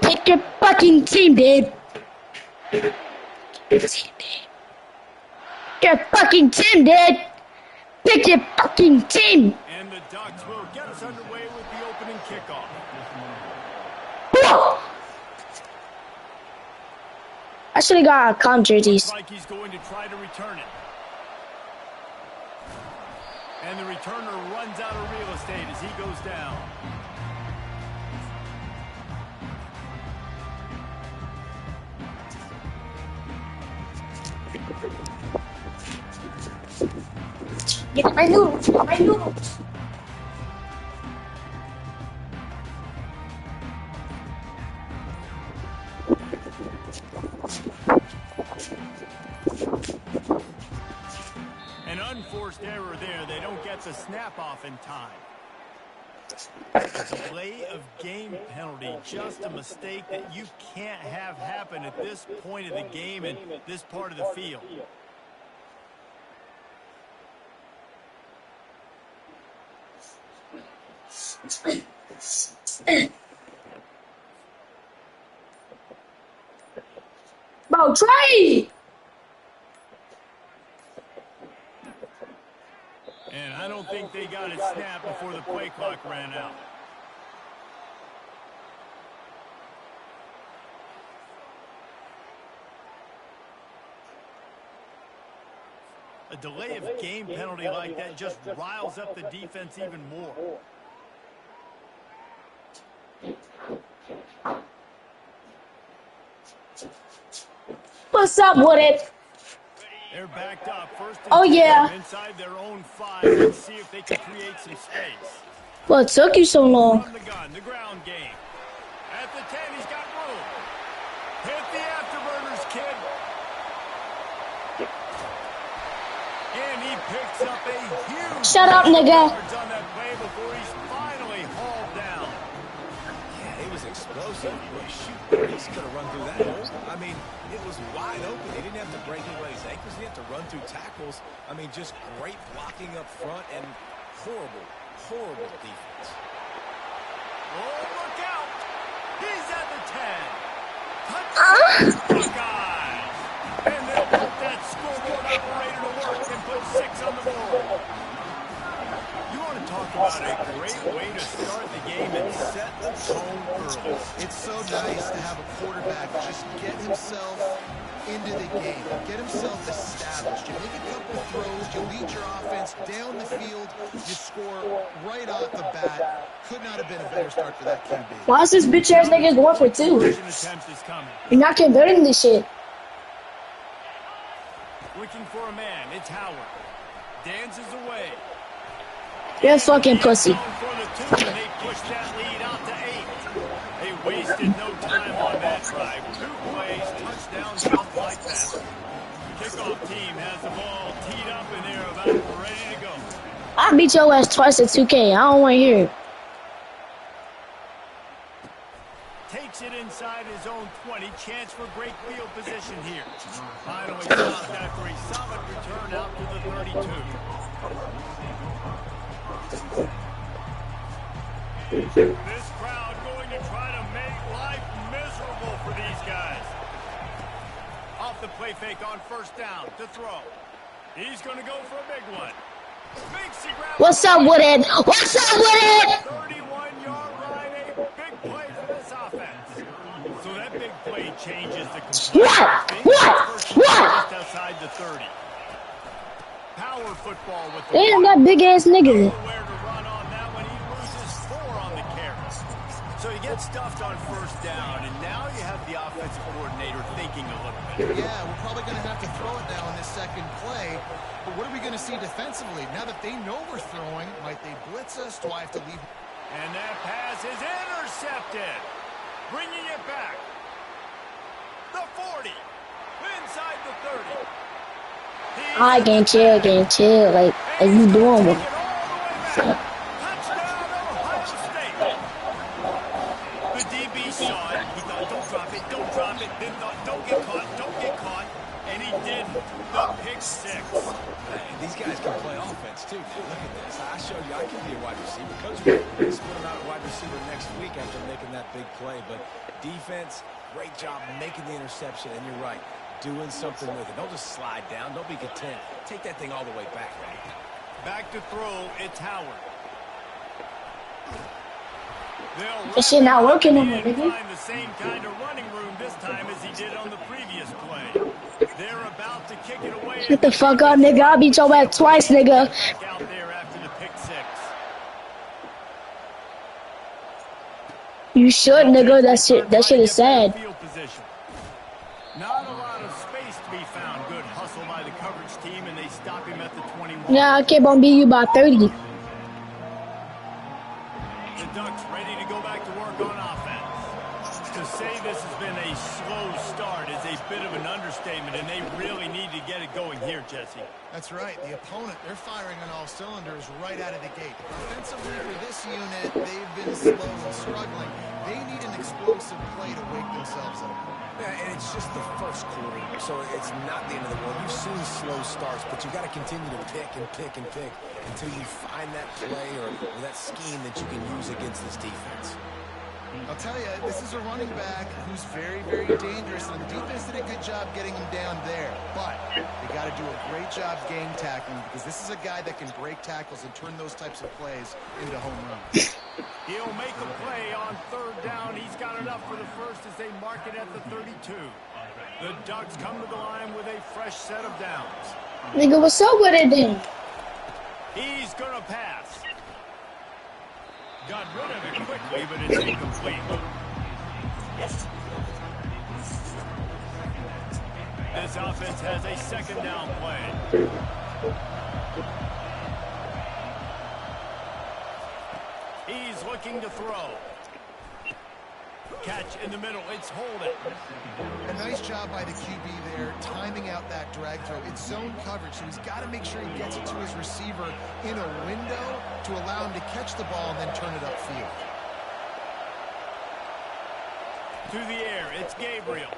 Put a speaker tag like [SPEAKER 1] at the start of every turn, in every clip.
[SPEAKER 1] Pick your fucking team, dude. Pick your fucking team, dude. Pick your fucking team.
[SPEAKER 2] And the Ducks will get us underway with the opening kickoff.
[SPEAKER 1] Whoa. I should have got calm jerseys.
[SPEAKER 2] Looks like he's going to try to return it. And the returner runs out of real estate as he goes down.
[SPEAKER 1] Get my noodles. Get my noodles.
[SPEAKER 2] An unforced error there. They don't get the snap off in time. Delay of game penalty. Just a mistake that you can't have happen at this point of the game and this part of the field.
[SPEAKER 1] Bro, Trey!
[SPEAKER 2] And I don't think they got it snapped before the play clock ran out. A delay of game penalty like that just riles up the defense even more.
[SPEAKER 1] What's up with it?
[SPEAKER 2] They're backed up. First and
[SPEAKER 1] Oh, yeah.
[SPEAKER 2] inside their own 5. Let's see if they can create some space.
[SPEAKER 1] What took you so long?
[SPEAKER 2] From the gun, the ground game. At the 10, he's got room. Hit the afterburners, kid. And he picks up a huge...
[SPEAKER 1] Shut up, nigga.
[SPEAKER 2] ...yards on that play before he's finally hauled down.
[SPEAKER 3] Yeah, he was explosive. Shoot, he could have run through that hole. I mean, it was wide open. He didn't have to break anybody's ankles. He didn't have to run through tackles. I mean, just great blocking up front and horrible, horrible defense.
[SPEAKER 2] Oh, look out. He's at the 10. Touchdown, Buckeyes. And they'll put that scoreboard operator to work and put 6 on the board. You want to talk about a great way to start the game and set the tone early.
[SPEAKER 4] It's so nice to have a quarterback just get himself into the game, get himself established. You make a couple throws, you lead your offense down the field, you score right off the bat. Could not have been a better start for that QB.
[SPEAKER 1] Why is this bitch ass nigga going for 2?
[SPEAKER 2] Attempt is coming.
[SPEAKER 1] You're not converting this shit.
[SPEAKER 2] Looking for a man. It's Howard. Dances away.
[SPEAKER 1] You're a fucking pussy.
[SPEAKER 2] For the 2, and they push that lead out to 8. They wasted no time on that drive. 2 plays, touchdown, just like that. Kickoff team has the ball teed up, and they're about ready to go.
[SPEAKER 1] I beat your ass twice at 2K. I don't want to hear it.
[SPEAKER 2] Takes it inside his own 20. Chance for great field position here. Finally stopped after a solid return out to the 32. This crowd going to try to make life miserable for these guys. Off the play fake on first down to throw. He's going to go for a big one.
[SPEAKER 1] What's up with it? What's up with it?
[SPEAKER 2] 31-yard line, a big play for this offense. So that big play changes the
[SPEAKER 1] What?
[SPEAKER 2] just outside the 30. Power football with the
[SPEAKER 1] Damn, that big ass nigga.
[SPEAKER 2] nowhere to run on that one. He loses 4 on the carry. So he gets stuffed on first down, and now you have the offensive coordinator thinking a little bit.
[SPEAKER 4] Yeah, we're probably going to have to throw it now in this second play. But what are we going to see defensively? Now that they know we're throwing, might they blitz us? Do I have to leave?
[SPEAKER 2] And that pass is intercepted. Bringing it back. The 40. Inside the 30.
[SPEAKER 1] I can chill. Like you doing with?
[SPEAKER 2] Touchdown, Ohio State. The DB saw it. He thought, don't drop it. Then thought, don't get caught. And he did the pick 6.
[SPEAKER 3] These guys can play offense, too. Look at this. I showed you I can be a wide receiver. Coach will split him out at wide receiver next week after making that big play. But defense, great job making the interception. And you're right, doing something with it. Don't just slide down. Don't be content. Take that thing all the way back, right?
[SPEAKER 2] Back to throw, it's Howard.
[SPEAKER 1] This shit not working no more,
[SPEAKER 2] They'll
[SPEAKER 1] nigga.
[SPEAKER 2] find the same kind of running room this time as he did on the previous play. They're about to kick it away.
[SPEAKER 1] Get the fuck up, nigga. I'll beat your ass twice, nigga.
[SPEAKER 2] Back out there after the pick six.
[SPEAKER 1] You should, nigga. That shit is sad.
[SPEAKER 2] Field position. Not a lot of space to be found. Good hustle by the coverage team, and they stop him at the 21.
[SPEAKER 1] Yeah, I keep on beating you by 30.
[SPEAKER 2] The Ducks ready to go back to work on offense. To say this has been a slow start is a bit of an understatement, and they really need to get it going here, Jesse.
[SPEAKER 4] That's right. The opponent, they're firing on all cylinders right out of the gate. Offensively for this unit, they've been slow and struggling. They need an explosive play to wake themselves up.
[SPEAKER 3] Yeah, and it's just the first quarter, so it's not the end of the world. You've seen slow starts, but you got to continue to pick and pick and pick until you find that play or that scheme that you can use against this defense.
[SPEAKER 4] I'll tell you, this is a running back who's very, very dangerous, and the defense did a good job getting him down there. But they got to do a great job game tackling because this is a guy that can break tackles and turn those types of plays into home runs.
[SPEAKER 2] He'll make a play on third down. He's got enough for the first as they mark it at the 32. The Ducks come to the line with a fresh set of downs.
[SPEAKER 1] Nigga, what's up with it then?
[SPEAKER 2] He's going to pass. Got rid of it quickly, but it's incomplete. This offense has a second down play. He's looking to throw. Catch in the middle. It's Holden.
[SPEAKER 4] A nice job by the QB there, timing out that drag throw. It's zone coverage, so he's got to make sure he gets it to his receiver in a window to allow him to catch the ball and then turn it upfield.
[SPEAKER 2] To the air, it's Gabriel.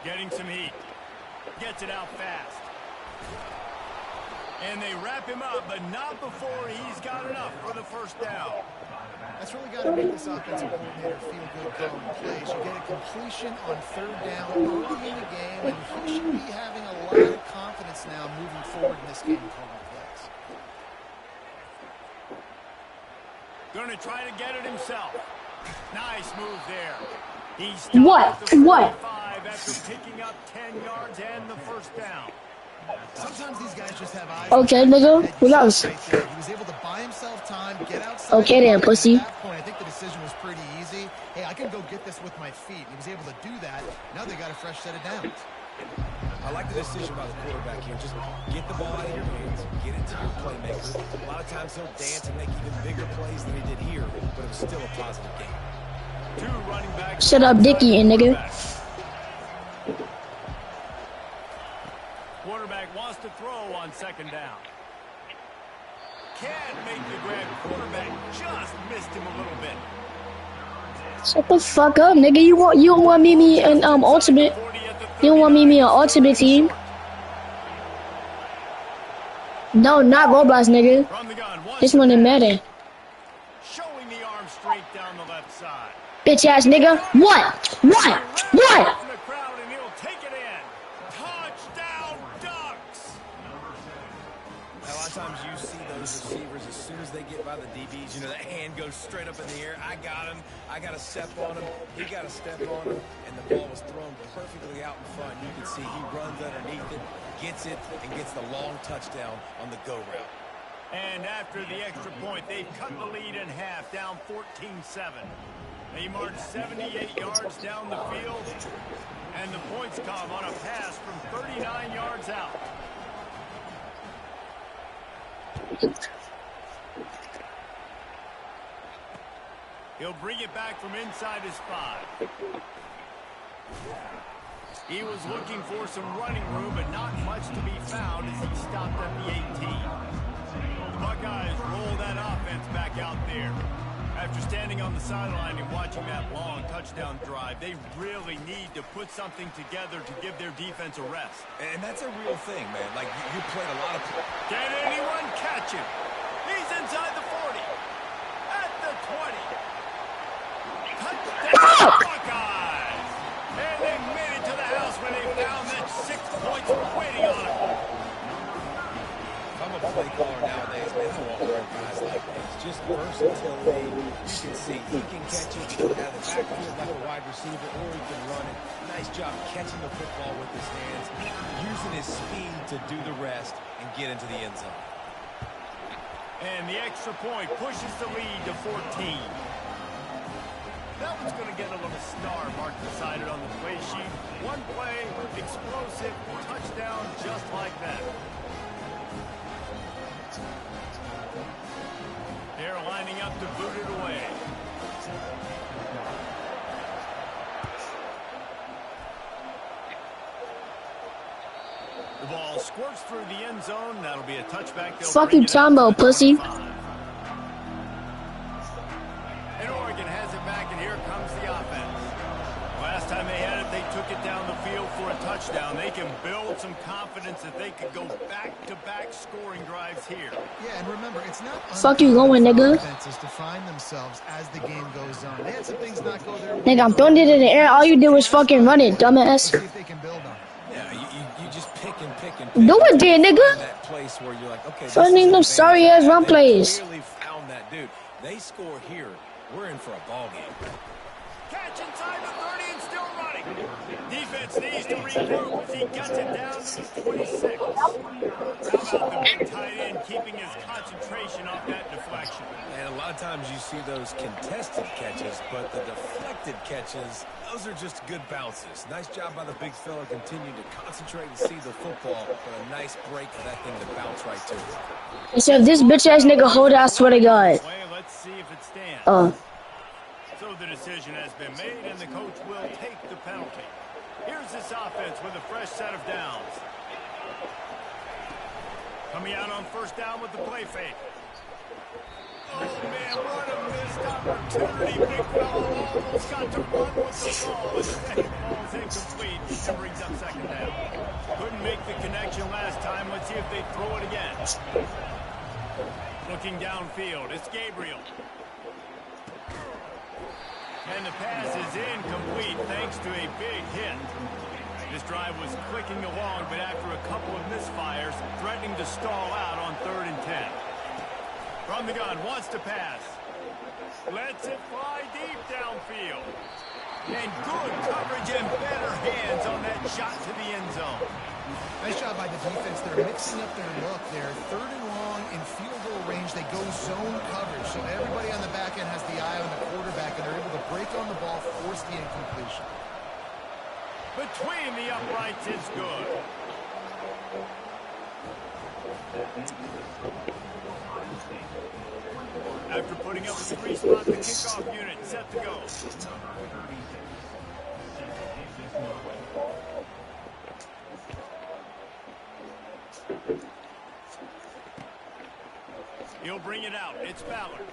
[SPEAKER 2] Getting some heat. Gets it out fast. And they wrap him up, but not before he's got enough for the first down.
[SPEAKER 4] That's really got to make this offensive coordinator feel good calling plays. You get a completion on third down early in the game, and he should be having a lot of confidence now moving forward in this game calling plays.
[SPEAKER 2] Going to try to get it himself. Nice move there. He's
[SPEAKER 1] What? What?
[SPEAKER 2] After picking up 10 yards and the first down.
[SPEAKER 4] Sometimes these guys just have eyes.
[SPEAKER 1] Okay, nigga. What else?
[SPEAKER 4] Right there. He was able to buy himself time, get outside.
[SPEAKER 1] Okay then, pussy.
[SPEAKER 4] At that point, I think the decision was pretty easy. Hey, I can go get this with my feet. He was able to do that. Now they got a fresh set of downs.
[SPEAKER 3] I like the decision by the quarterback here. Just get the ball out of your hands, get it to your playmaker. A lot of times he'll dance and make even bigger plays than he did here, but it was still a positive game.
[SPEAKER 2] Two running backs.
[SPEAKER 1] Shut up, Dickie, and nigga.
[SPEAKER 2] Quarterback wants to throw on second down. Can't make the grab. Quarterback just missed him a little bit.
[SPEAKER 1] Shut the fuck up, nigga. You don't want me in ultimate. You don't want me in ultimate team. No, not Roblox, nigga.
[SPEAKER 2] From the gun,
[SPEAKER 1] This one in Madden.
[SPEAKER 2] showing the arm straight down the left side.
[SPEAKER 1] Bitch ass nigga. What? What? What?
[SPEAKER 2] In the crowd, and he'll take it in. Touchdown, Ducks!
[SPEAKER 3] A lot of times you see those receivers, as soon as they get by the DBs, you know, that hand goes straight up in the air. I got him. I got to step on him. He got to step on him. And the ball was thrown perfectly out in front. You can see he runs underneath it, gets it, and gets the long touchdown on the go route.
[SPEAKER 2] And after the extra point, they've cut the lead in half, down 14-7. They march 78 yards down the field, and the points come on a pass from 39 yards out. He'll bring it back from inside his 5. He was looking for some running room, but not much to be found as he stopped at the 18. The Buckeyes roll that offense back out there. After standing on the sideline and watching that long touchdown drive, they really need to put something together to give their defense a rest.
[SPEAKER 3] And that's a real thing, man. Like, you played a lot of...
[SPEAKER 2] Can anyone catch him? He's inside the 40. At the 20. Touchdown, Buckeyes! And they made it to the house when they found that 6 points were waiting on them.
[SPEAKER 3] If I'm a play caller nowadays, man, I want more guys like this. Just versatility. You can see he can catch it out of the backfield like a wide receiver, or he can run it. Nice job catching the football with his hands, using his speed to do the rest and get into the end zone.
[SPEAKER 2] And the extra point pushes the lead to 14. That one's going to get a little star mark decided on the play sheet. One play, explosive, touchdown just like that. They're lining up to boot it away. The ball squirts through the end zone. That'll be a touchback.
[SPEAKER 1] Fuck you, Tombo, pussy.
[SPEAKER 2] And Oregon has it back, and here comes the offense. Last time they had it, they took it down the field for a touchdown. They can build some confidence that they could go back-to-back scoring drives here.
[SPEAKER 4] Yeah, and remember, it's not
[SPEAKER 1] Fuck you going, nigga.
[SPEAKER 4] offenses to find themselves as the game goes on. They had some things not go their way.
[SPEAKER 1] Nigga, I'm throwing it in the air. All you did was fucking run it, dumbass.
[SPEAKER 4] Let's see if they can build on it.
[SPEAKER 3] Yeah, you just pick and pick and
[SPEAKER 1] Do it then, nigga.
[SPEAKER 3] That place where you're like, okay,
[SPEAKER 1] Finding them sorry-ass run plays.
[SPEAKER 3] They clearly found that dude. They score here. We're in for a ball game.
[SPEAKER 2] Catch inside the 30 and still running. Defense needs to regroup as he gets it down to the 26. How about the big tight end keeping his concentration off that deflection?
[SPEAKER 3] And a lot of times you see those contested catches, but the deflected catches, those are just good bounces. Nice job by the big fella. Continue to concentrate and see the football, but a nice break for that thing to bounce right to.
[SPEAKER 1] Except this bitch-ass nigga hold it, I swear to God.
[SPEAKER 2] Let's see if it stands. So the decision has been made, and the coach will take the penalty. Here's this offense with a fresh set of downs. Coming out on first down with the play fake. Oh, man, what a missed opportunity. Big fella almost got to run with the ball. Instead, the ball's incomplete and brings up second down. Couldn't make the connection last time. Let's see if they throw it again. Looking downfield, it's Gabriel. And the pass is incomplete thanks to a big hit. This drive was clicking along, but after a couple of misfires, threatening to stall out on 3rd and 10. From the gun, wants to pass. Lets it fly deep downfield. And good coverage and better hands on that shot to the end zone.
[SPEAKER 4] Nice job by the defense. They're mixing up their look. They're 3rd and long in field goal range. They go zone coverage. So everybody on the back end has the eye on the quarterback, and they're able to break on the ball, force the incompletion.
[SPEAKER 2] Between the uprights, it's good. After putting up a 3-spot, the kickoff unit set to go. He'll bring it out. It's Ballard.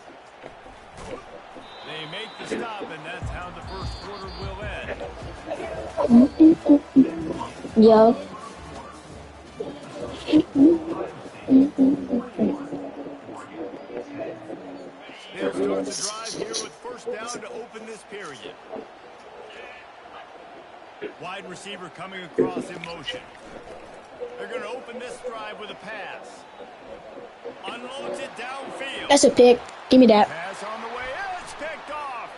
[SPEAKER 2] They make the stop, and that's how the first quarter will end.
[SPEAKER 1] Yo.
[SPEAKER 2] They'll start the drive here with first down to open this period. Wide receiver coming across in motion. They're going to open this drive with a pass. Unloads it downfield.
[SPEAKER 1] That's a pick. Give me that.
[SPEAKER 2] Pass on the way. It's picked off.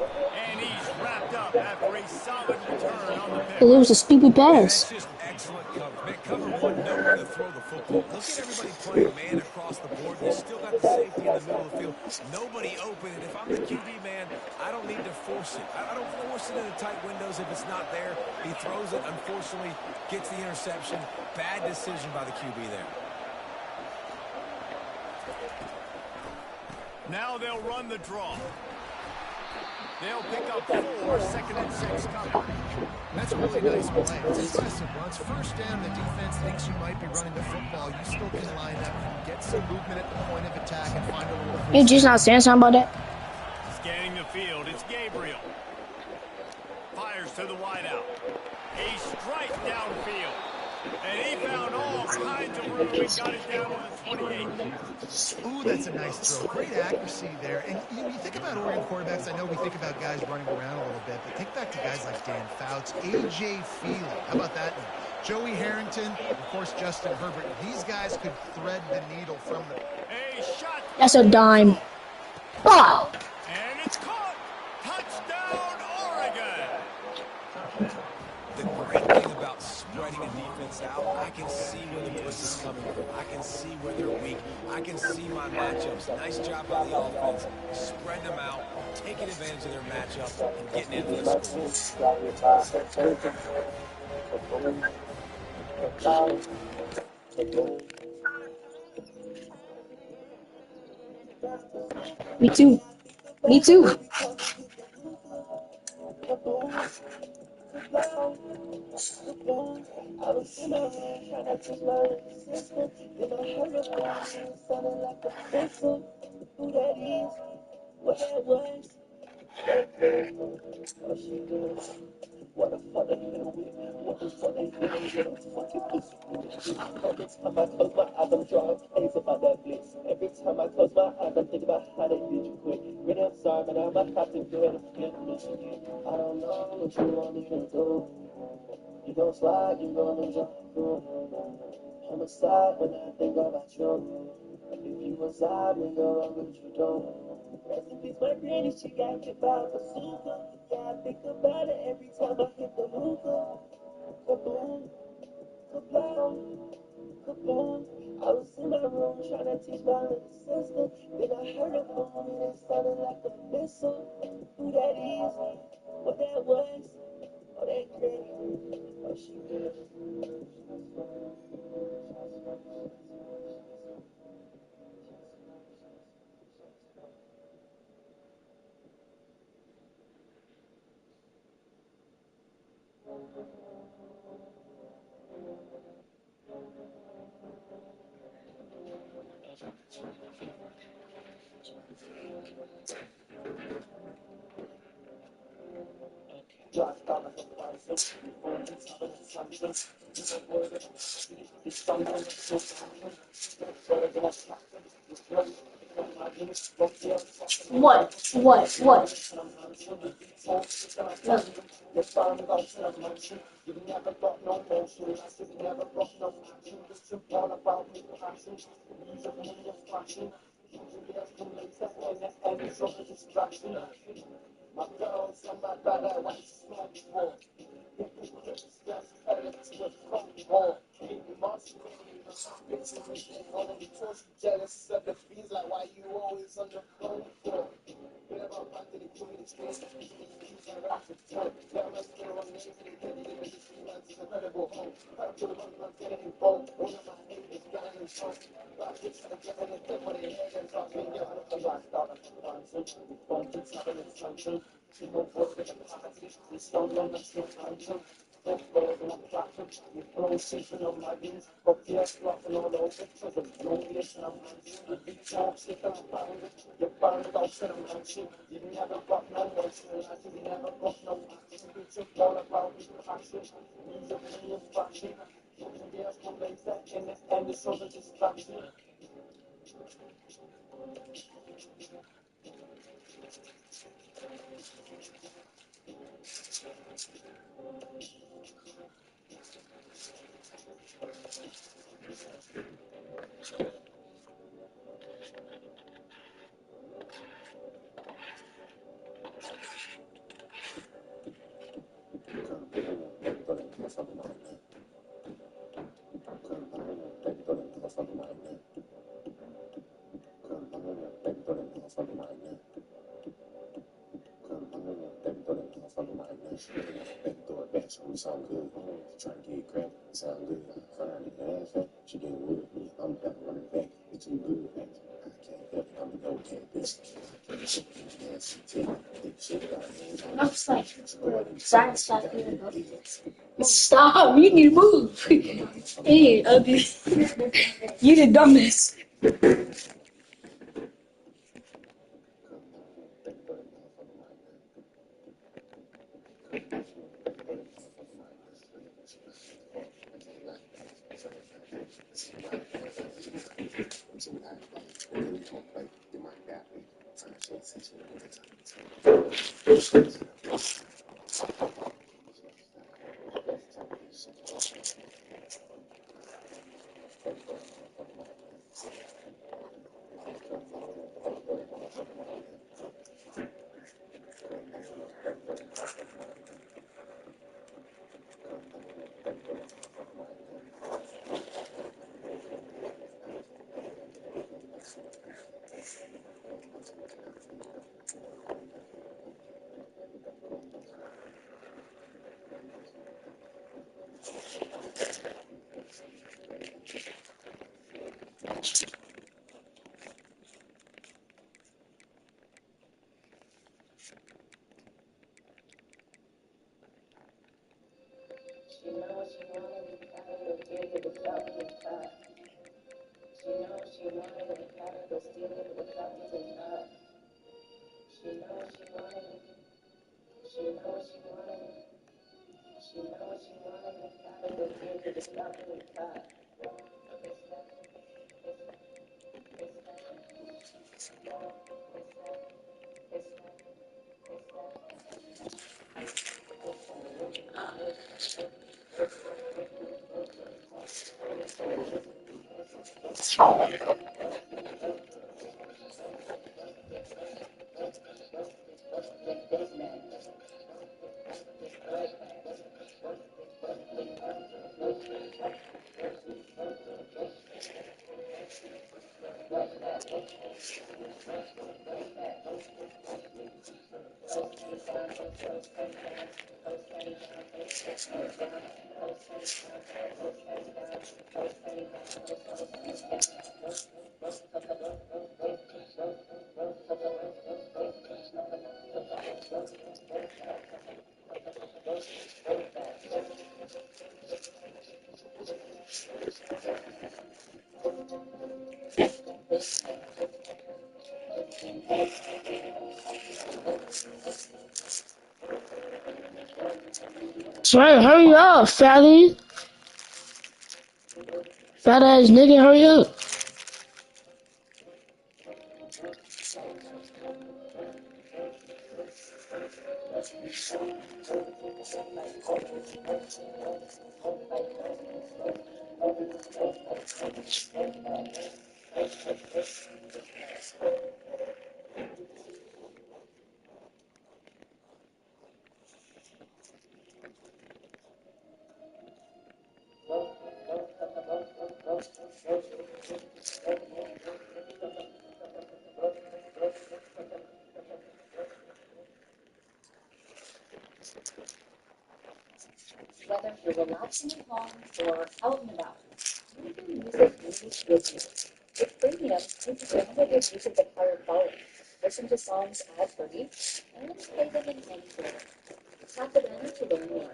[SPEAKER 2] And he's wrapped up after a solid return on the pick.
[SPEAKER 1] It was a stupid
[SPEAKER 3] That's
[SPEAKER 1] pass.
[SPEAKER 3] just excellent coverage. Man, cover one, nowhere to throw the football. Look at everybody playing man across the board. You still got the safety in the middle of the field. Nobody open. And if I'm the QB man, I don't need to force it. I don't force it in the tight windows if it's not there. He throws it, unfortunately, gets the interception. Bad decision by the QB there.
[SPEAKER 2] Now they'll run the draw. They'll pick up 4, 2nd and 6 coverage.
[SPEAKER 4] That's a really nice play. It's impressive. Once first down, the defense thinks you might be running the football. You still can line up, get some movement at the point of attack, and find a little free.
[SPEAKER 1] You just not saying something about that?
[SPEAKER 2] Scanning the field, it's Gabriel. Fires to the wideout. A strike downfield. And he found all kinds of room and got it down to the 28.
[SPEAKER 4] Ooh, that's a nice throw. Great accuracy there. And you think about Oregon quarterbacks, I know we think about guys running around a little bit, but think back to guys like Dan Fouts, A.J. Feely. How about that one? Joey Harrington, of course, Justin Herbert. These guys could thread the needle from the...
[SPEAKER 2] A shot.
[SPEAKER 1] That's a dime. Oh!
[SPEAKER 2] And it's caught. Touchdown, Oregon.
[SPEAKER 3] The great thing about spreading a defense out, I can see where the blitz is coming from. I can see where they're weak. I can see my matchups. Nice job by the offense. Spread them out, taking advantage of their matchup, and getting in for the score.
[SPEAKER 1] Me too. Me too.
[SPEAKER 5] Every time I close my eyes, I think about how they did you quick. Really, I'm sorry, but I might have to do it again. I don't know what you want me to do. You gon' slide, you gonna jump through. Homicide when I think about you. If you reside, we go on what you do. Rest in peace, my granny, she got hit by a bazooka. Yeah, I think about it every time I hit the hookah. Kaboom, kablow, kaboom. I was in my room trying to teach my little sister. Then I heard a boom and it sounded like a missile. Who that is? What that was? Oh, that granny. Oh, she good.
[SPEAKER 1] What?
[SPEAKER 5] Jealous of the fees, like why you always on the phone for?
[SPEAKER 6] We sound good. Trying to get crap. It sound good. Fine. She getting with me. I'm back running back. It's too good.
[SPEAKER 1] I'm just like, stop, you need to move. Hey, ugly. You the dumbest. Sorry, hurry up, fatty. Fat ass nigga, hurry up.
[SPEAKER 7] Whether you're relaxing at home or out and about, music really is with you. With Premium, you can download your music at higher quality, listen to songs ad-free, and play them in any order. Tap it in to learn more.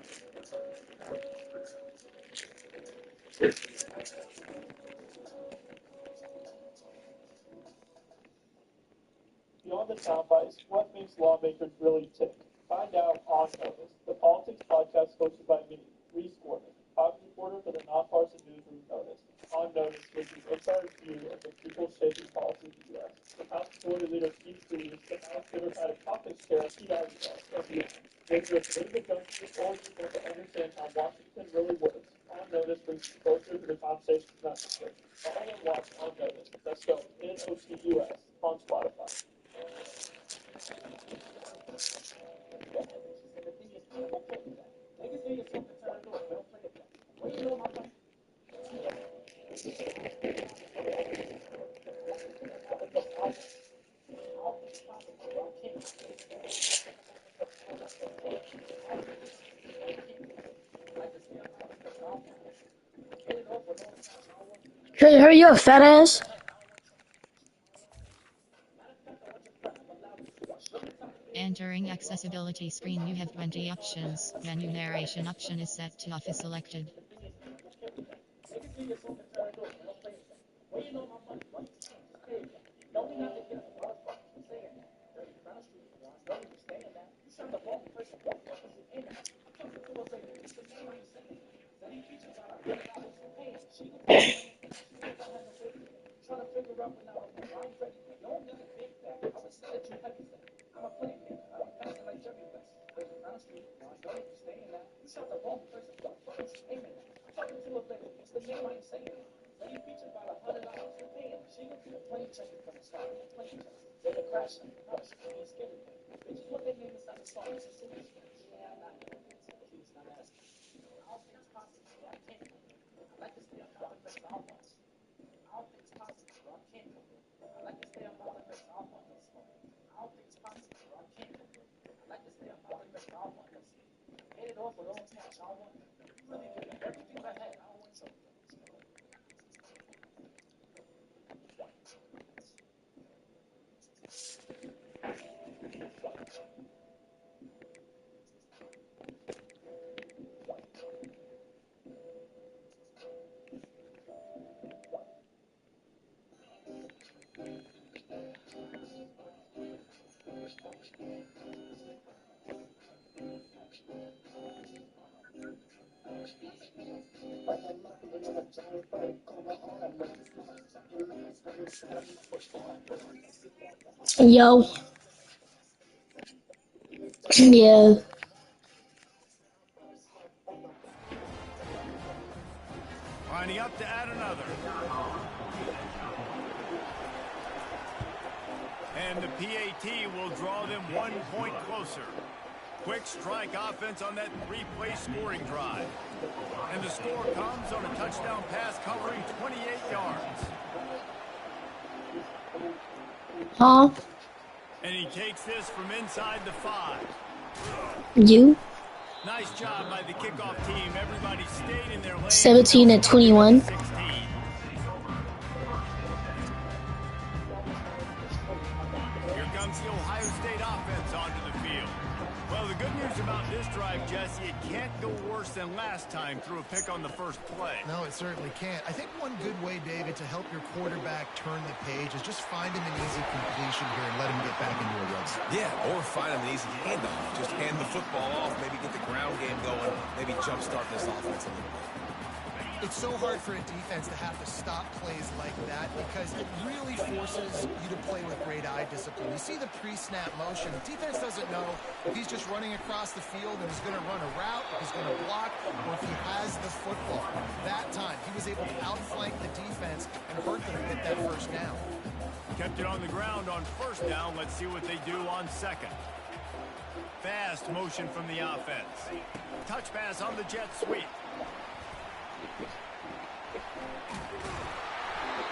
[SPEAKER 8] Beyond the soundbites, what makes lawmakers really tick? Find out on Notice, the politics podcast hosted by me, Reese Gordon, cop reporter for the nonpartisan newsroom Notice. On Notice gives you insider's view of the people shaping policy in the U.S. From House Majority Leader Steve Scalise to House Democratic Caucus Chair Pete Buttigieg and beyond. Whether you're a political junkie or you want to understand how Washington really works, On Notice brings you closer to the conversations necessary. Follow and watch On Notice. That's spelled N-O-T-U-S on Spotify.
[SPEAKER 1] Hey, hurry up, fat ass.
[SPEAKER 9] accessibility screen. You have 20 options. Menu narration option is set to off is selected.
[SPEAKER 1] Yo. Yeah.
[SPEAKER 2] Lining up to add another. And the PAT will draw them 1 point closer. Quick strike offense on that 3-play scoring drive. And the score comes on a touchdown pass covering 28 yards.
[SPEAKER 1] Huh?
[SPEAKER 2] And he takes this from inside the 5.
[SPEAKER 1] You?
[SPEAKER 2] Nice job by the kickoff team. Everybody stayed in their lane.
[SPEAKER 1] 17 and 21.
[SPEAKER 2] 16. Here comes the Ohio State offense onto the field. Well, the good news about this drive, Jesse, it can't go worse than last time through a pick on the first play.
[SPEAKER 4] No, it certainly can't. I think one good way, David, to help your quarterback turn the page is just find him an easy completion here and let him get back into a run.
[SPEAKER 3] Yeah, or find him an easy handoff. Just hand the football off, maybe get the ground game going, maybe jumpstart this offense a little bit.
[SPEAKER 4] It's so hard for a defense to have to stop plays like that because it really forces you to play with great eye discipline. You see the pre-snap motion. The defense doesn't know if he's just running across the field and he's going to run a route, if he's going to block, or if he has the football. That time, he was able to outflank the defense and hurt them and get that first down.
[SPEAKER 2] Kept it on the ground on first down. Let's see what they do on second. Fast motion from the offense. Touch pass on the jet sweep.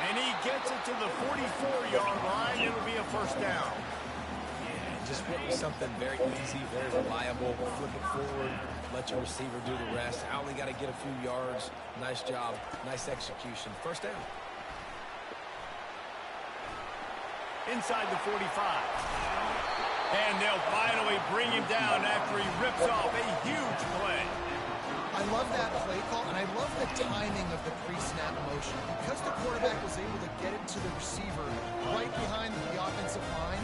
[SPEAKER 2] And he gets it to the 44-yard line. It'll be a first down.
[SPEAKER 3] Yeah, just went with something very easy, very reliable. Flip it forward, let your receiver do the rest. I only got to get a few yards. Nice job, nice execution. First down.
[SPEAKER 2] Inside the 45. And they'll finally bring him down after he rips off a huge play.
[SPEAKER 4] I love that play call, and I love the timing of the pre-snap motion. Because the quarterback was able to get it to the receiver right behind the offensive line,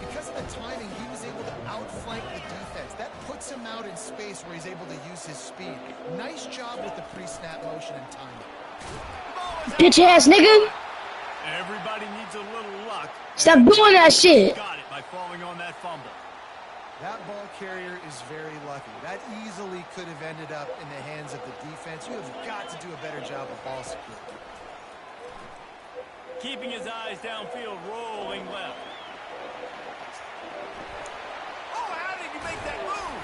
[SPEAKER 4] because of the timing, he was able to outflank the defense. That puts him out in space where he's able to use his speed. Nice job with the pre-snap motion and timing.
[SPEAKER 1] Bitch ass nigga.
[SPEAKER 2] Everybody needs a little luck.
[SPEAKER 1] Stop doing that shit.
[SPEAKER 2] Got it by falling on that fumble.
[SPEAKER 4] That ball carrier is very lucky. That easily could have ended up in the hands of the defense. You have got to do a better job of ball security.
[SPEAKER 2] Keeping his eyes downfield, rolling left. Oh, how did he make that move?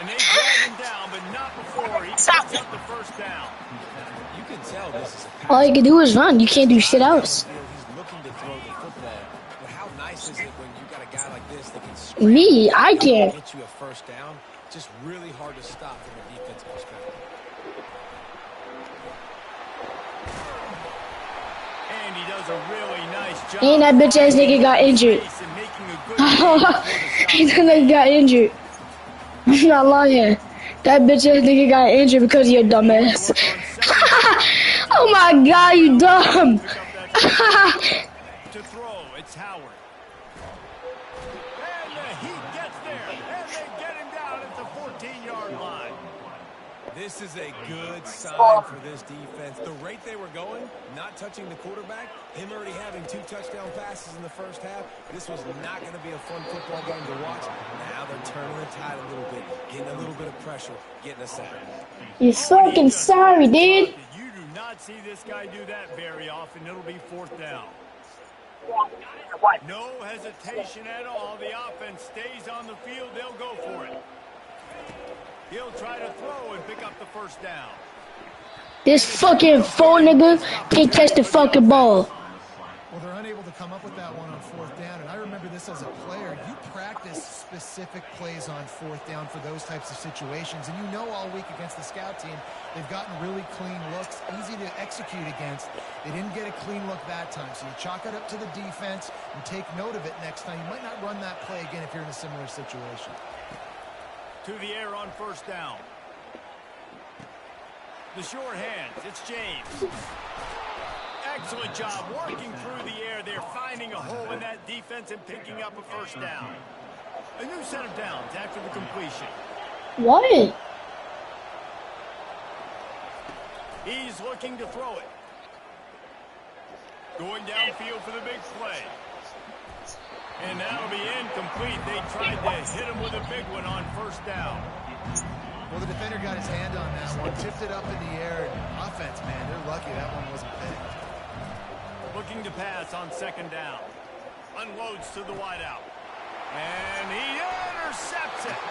[SPEAKER 2] And they drag him down, but not before he picks up the first down.
[SPEAKER 3] You can tell this is a
[SPEAKER 1] All you can do is run. You can't do shit else.
[SPEAKER 3] He's looking to throw the football. But how nice is it when you got a guy like this that can
[SPEAKER 1] Me, I can't.
[SPEAKER 3] get you a first down? Just really hard to stop from a defensive perspective.
[SPEAKER 2] And And he does a really nice job.
[SPEAKER 1] And that bitch ass nigga got injured. He got injured. I'm not lying. That bitch ass nigga got injured because of your dumb ass. Oh my god, you dumb.
[SPEAKER 2] To throw, it's Howard. And the Heat gets there, and they get him down at the 14-yard line.
[SPEAKER 3] This is a good sign for this defense. The rate they were going, not touching the quarterback, him already having 2 touchdown passes in the first half, this was not going to be a fun football game to watch. Now they're turning the tide a little bit, getting a little bit of pressure, getting a sack.
[SPEAKER 1] You fucking sorry, dude.
[SPEAKER 2] You do not see this guy do that very often. It'll be 4th down. No hesitation at all. The offense stays on the field. They'll go for it. He'll try to throw and pick up the 1st down.
[SPEAKER 1] This fucking phone nigga can't catch the fucking ball.
[SPEAKER 4] Well, they're unable to come up with that one on 4th down, and I remember this as a player. You practice specific plays on 4th down for those types of situations, and you know all week against the scout team, they've gotten really clean looks, easy to execute against. They didn't get a clean look that time, so you chalk it up to the defense and take note of it next time. You might not run that play again if you're in a similar situation.
[SPEAKER 2] To the air on 1st down. The short hands, it's James. Excellent job working through the air. They're finding a hole in that defense and picking up a 1st down. A new set of downs after the completion.
[SPEAKER 1] What?
[SPEAKER 2] He's looking to throw it. Going downfield for the big play. And that'll be incomplete. They tried to hit him with a big one on 1st down.
[SPEAKER 4] Well, the defender got his hand on that one, tipped it up in the air. Offense, man, they're lucky that one wasn't picked.
[SPEAKER 2] Looking to pass on 2nd down. Unloads to the wideout. And he intercepts it.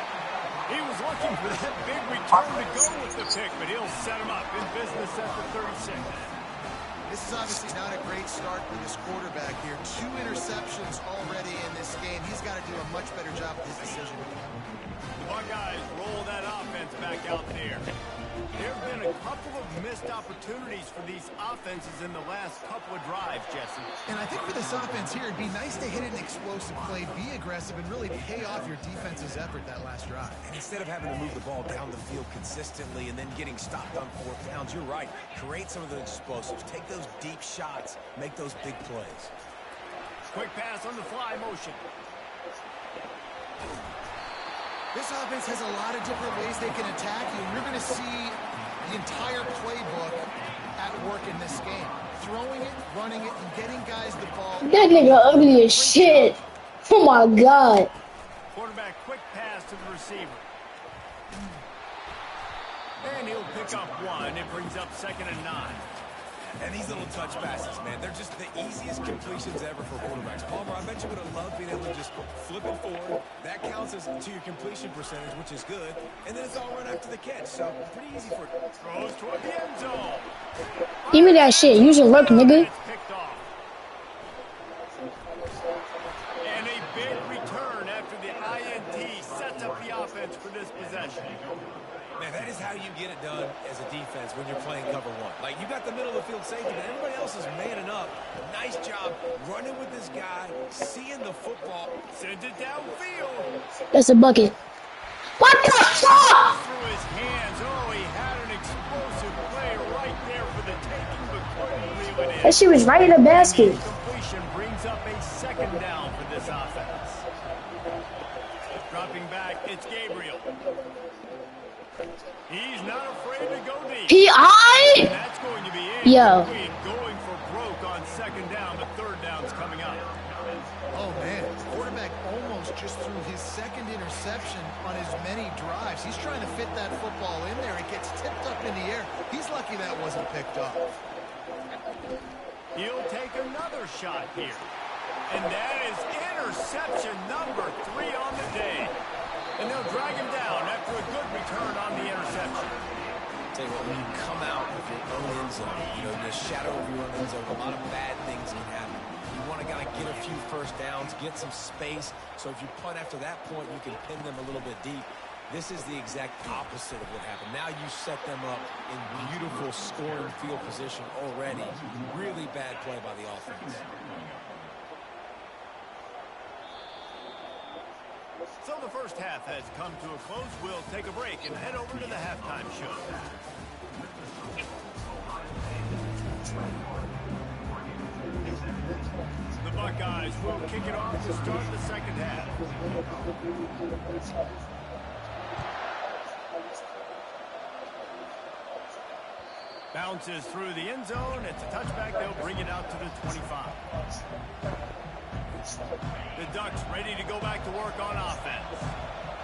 [SPEAKER 2] He was looking for that big return to go with the pick, but he'll set him up in business at the 36.
[SPEAKER 4] This is obviously not a great start for this quarterback here. 2 interceptions already in this game. He's got to do a much better job with his decision.
[SPEAKER 2] The Buckeyes roll that offense back out there. There have been a couple of missed opportunities for these offenses in the last couple of drives, Jesse.
[SPEAKER 4] And I think for this offense here, it'd be nice to hit an explosive play, be aggressive, and really pay off your defense's effort that last drive.
[SPEAKER 3] And instead of having to move the ball down the field consistently and then getting stopped on 4th downs, you're right. Create some of the explosives. Take those deep shots. Make those big plays.
[SPEAKER 2] Quick pass on the fly motion.
[SPEAKER 4] This offense has a lot of different ways they can attack you, and you're going to see the entire playbook at work in this game. Throwing it, running it, and getting guys the ball.
[SPEAKER 1] That nigga ugly as shit. Oh my god.
[SPEAKER 2] Quarterback quick pass to the receiver. And he'll pick up 1. It brings up 2nd and 9.
[SPEAKER 3] And these little touch passes, man, they're just the easiest completions ever for quarterbacks. Palmer, I bet you would have loved being able to just flip it forward. That counts as to your completion percentage, which is good. And then it's all run after the catch, so pretty easy for it.
[SPEAKER 2] Throws toward the end zone.
[SPEAKER 1] Give me that shit. Use your luck, nigga.
[SPEAKER 2] Picked off. And a big return after the INT sets up the offense for this possession.
[SPEAKER 3] Man, that is how you get it done as a defense when you're playing cover 1. Like, you got the middle of the field safety, but everybody else is manning up. Nice job running with this guy, seeing the football.
[SPEAKER 2] Sends it downfield.
[SPEAKER 1] That's a bucket. What the fuck?
[SPEAKER 2] Through his hands. Oh, he had an explosive play right there for the taking, but couldn't reel it in.
[SPEAKER 1] That shit was right in the basket.
[SPEAKER 2] Completion brings up a 2nd down for this offense. Dropping back, it's Gabriel. He's not afraid to go deep.
[SPEAKER 1] P.I.?
[SPEAKER 2] That's going to be
[SPEAKER 1] Yo.
[SPEAKER 2] Going for broke on 2nd down. The 3rd down's coming up.
[SPEAKER 4] Oh, man. Quarterback almost just threw his 2nd interception on as many drives. He's trying to fit that football in there. It gets tipped up in the air. He's lucky that wasn't picked up.
[SPEAKER 2] He'll take another shot here. And that is interception number 3 on the day. And they'll drag him down after a good return on the interception.
[SPEAKER 3] Tell you what, when you come out of your own end zone, you know, the shadow of your own end zone, a lot of bad things can happen. You want to kind of get a few 1st downs, get some space, so if you punt after that point, you can pin them a little bit deep. This is the exact opposite of what happened. Now you set them up in beautiful scoring field position already. Really bad play by the offense.
[SPEAKER 2] So the first half has come to a close. We'll take a break and head over to the halftime show. The Buckeyes will kick it off to start the second half. Bounces through the end zone. It's a touchback. They'll bring it out to the 25. The Ducks ready to go back to work on offense.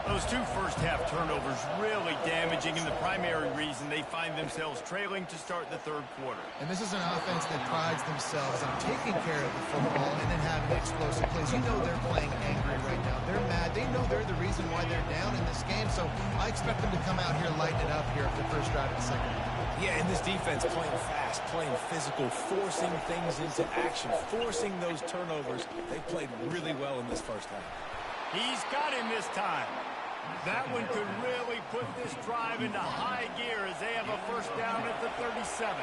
[SPEAKER 2] Those two first-half turnovers really damaging, and the primary reason they find themselves trailing to start the third quarter.
[SPEAKER 4] And this is an offense that prides themselves on taking care of the football and then having explosive plays. You know they're playing angry right now. They're mad. They know they're the reason why they're down in this game, so I expect them to come out here and lighten it up here after the first drive of the second half.
[SPEAKER 3] Yeah, and this defense playing fast, playing physical, forcing things into action, forcing those turnovers. They played really well in this first half.
[SPEAKER 2] He's got him this time. That one could really put this drive into high gear as they have a first down at the 37.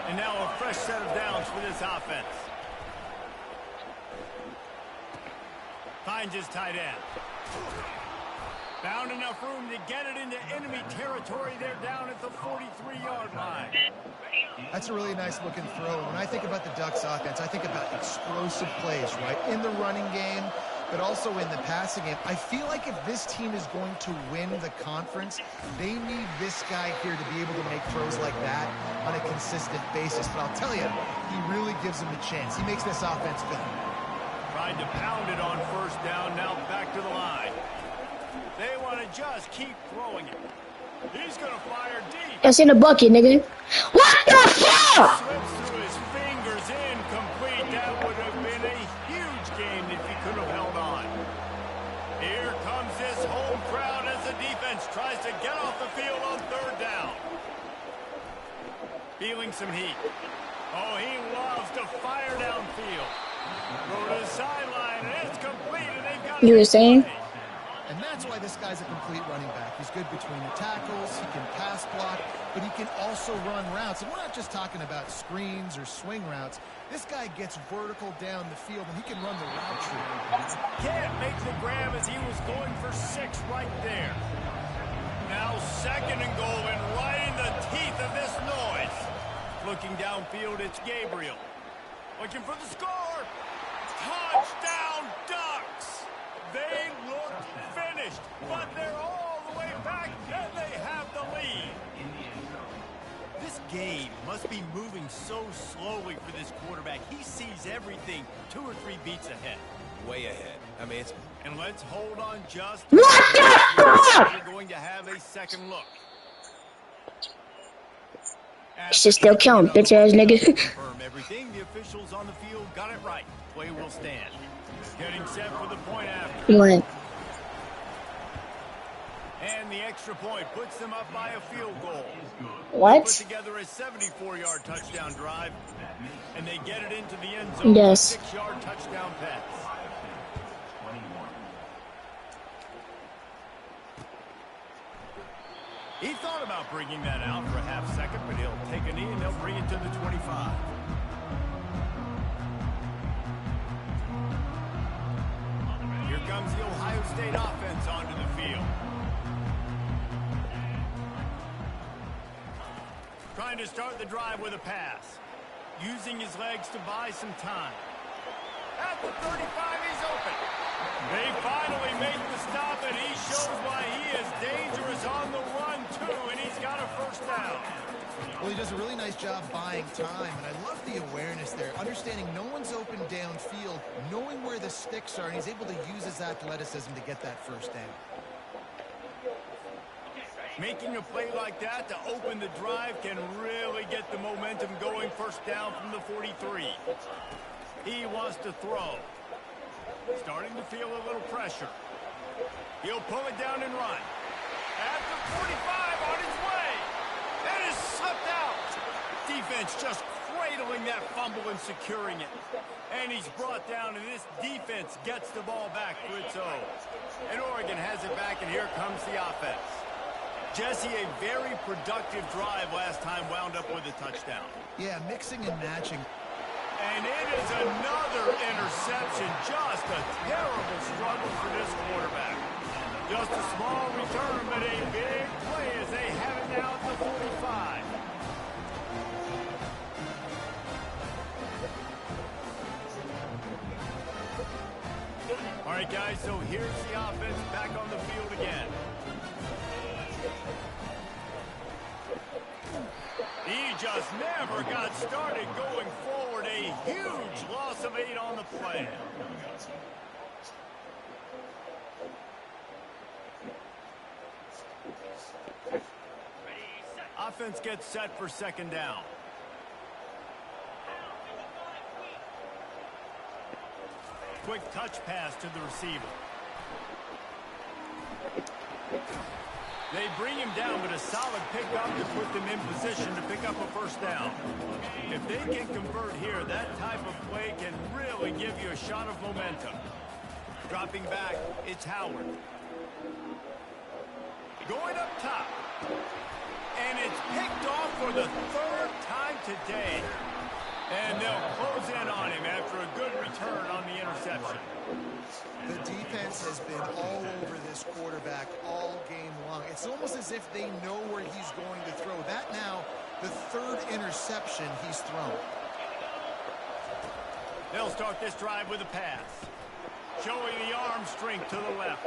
[SPEAKER 2] And now a fresh set of downs for this offense. Finds his tight end. Found enough room to get it into enemy territory. They're down at the 43-yard line.
[SPEAKER 4] That's a really nice looking throw. When I think about the Ducks offense, I think about explosive plays, right? In the running game, but also in the passing game. I feel like if this team is going to win the conference, they need this guy here to be able to make throws like that on a consistent basis. But I'll tell you, he really gives them a chance. He makes this offense better.
[SPEAKER 2] Tried to pound it on first down, now back to the line. They want to just keep throwing it. He's going to fire deep.
[SPEAKER 1] That's in the bucket, nigga. What the fuck?
[SPEAKER 2] Slips through his fingers, incomplete. That would have been a huge game if he could have held on. Here comes this home crowd as the defense tries to get off the field on third down. Feeling some heat. Oh, he loves to fire downfield. Throw to the sideline, and it's complete, and they've got
[SPEAKER 1] You were saying?
[SPEAKER 4] And that's why this guy's a complete running back. He's good between the tackles, he can pass block, but he can also run routes. And we're not just talking about screens or swing routes. This guy gets vertical down the field, and he can run the route tree.
[SPEAKER 2] Can't make the grab as he was going for 6 right there. Now second and goal, and right in the teeth of this noise. Looking downfield, it's Gabriel. Looking for the score. Touchdown, Ducks! They look finished, but they're all the way back, and they have the lead. This game must be moving so slowly for this quarterback. He sees everything 2 or 3 beats ahead.
[SPEAKER 3] Way ahead. I mean, it's...
[SPEAKER 2] And let's hold on just...
[SPEAKER 1] What the fuck?
[SPEAKER 2] We're going to have a second look.
[SPEAKER 1] Shit still count, bitch ass nigga.
[SPEAKER 2] Confirm everything. The officials on the field got it right. Play will stand. Getting set for the point after.
[SPEAKER 1] What?
[SPEAKER 2] And the extra point puts them up by a field goal.
[SPEAKER 1] What?
[SPEAKER 2] Put together a 74-yard touchdown drive, and they get it into the end zone.
[SPEAKER 1] Yes.
[SPEAKER 2] With a 6-yard touchdown pass. He thought about bringing that out for a half second, but he'll take a knee and they'll bring it to the 25. Here comes the Ohio State offense onto the field. Trying to start the drive with a pass. Using his legs to buy some time. At the 35, he's open. They finally make the stop, and he shows why he is dangerous on the run, too, and he's got a first down.
[SPEAKER 4] Well, he does a really nice job buying time, and I love the awareness there, understanding no one's open downfield, knowing where the sticks are, and he's able to use his athleticism to get that first down.
[SPEAKER 2] Making a play like that to open the drive can really get the momentum going. First down from the 43. He wants to throw. Starting to feel a little pressure. He'll pull it down and run. At the 45 on his way. That is slipped out. Defense just cradling that fumble and securing it. And he's brought down, and this defense gets the ball back for its own. And Oregon has it back, and here comes the offense. Jesse, a very productive drive last time wound up with a touchdown.
[SPEAKER 4] Yeah, mixing and matching.
[SPEAKER 2] And it is another interception. Just a terrible struggle for this quarterback. Just a small return, but a big play as they have it now at the 45. All right, guys, so here's the offense back on the field again. He just never got started going forward. A huge loss of 8 on the play. Offense gets set for second down. Quick touch pass to the receiver. They bring him down, but a solid pickup to put them in position to pick up a first down. If they can convert here, that type of play can really give you a shot of momentum. Dropping back, it's Howard. Going up top. And it's picked off for the 3rd time today. And they'll close in on him after a good return on the interception.
[SPEAKER 4] The defense has been all over this quarterback all game long. It's almost as if they know where he's going to throw. That now, the 3rd interception he's thrown.
[SPEAKER 2] They'll start this drive with a pass. Showing the arm strength to the left.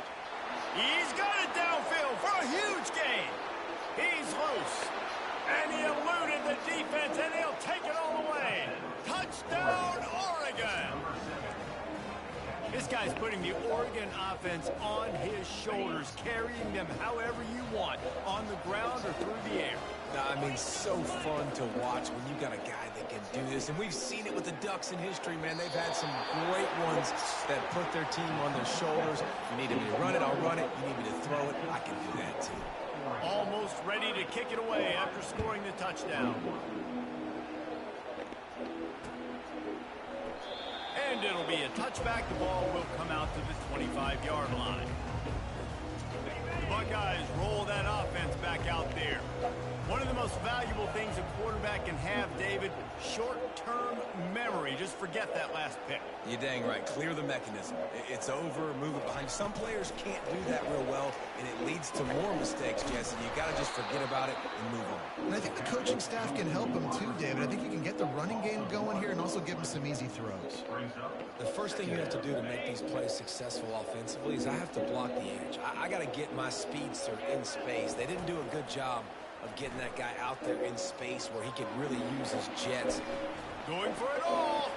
[SPEAKER 2] He's got it downfield for a huge gain. He's loose. And he eluded the defense, and he'll take it all the way. Touchdown, Oregon! This guy's putting the Oregon offense on his shoulders, carrying them however you want, on the ground or through the air.
[SPEAKER 3] I mean, so fun to watch when you got a guy that can do this. And we've seen it with the Ducks in history, man. They've had some great ones that put their team on their shoulders. You need me to run it, I'll run it. You need me to throw it, I can do that too.
[SPEAKER 2] Almost ready to kick it away after scoring the touchdown. And it'll be a touchback. The ball will come out to the 25-yard line. The Buckeyes roll that offense back out there. One of the most valuable things a quarterback can have, David, short-term memory. Just forget that last pick.
[SPEAKER 3] You're dang right. Clear the mechanism. It's over, move it behind. Some players can't do that real well, and it leads to more mistakes, Jesse. You got to just forget about it and move on.
[SPEAKER 4] And I think the coaching staff can help him too, David. I think you can get the running game going here and also give him some easy throws.
[SPEAKER 3] The first thing you have to do to make these plays successful offensively is I have to block the edge. I got to get my speedster in space. They didn't do a good job of getting that guy out there in space where he could really use his jets.
[SPEAKER 2] Going for it all.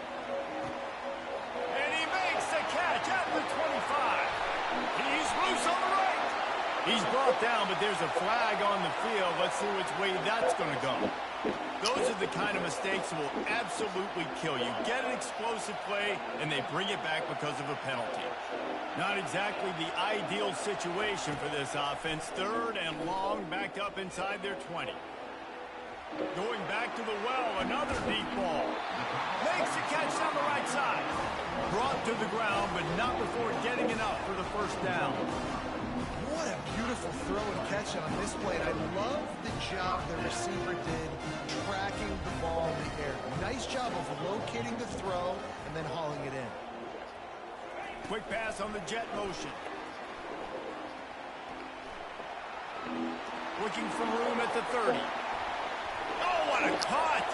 [SPEAKER 2] And he makes the catch at the 25. He's loose on the right. He's brought down, but there's a flag on the field. Let's see which way that's going to go. Those are the kind of mistakes that will absolutely kill you. Get an explosive play, and they bring it back because of a penalty. Not exactly the ideal situation for this offense. 3rd and long, backed up inside their 20. Going back to the well, another deep ball. Makes the catch down the right side. Brought to the ground, but not before getting enough for the first down.
[SPEAKER 4] What a beautiful throw and catch on this play. And I love the job the receiver did tracking the ball in the air. Nice job of locating the throw and then hauling it in.
[SPEAKER 2] Quick pass on the jet motion. Looking for room at the 30. Oh, what a cut!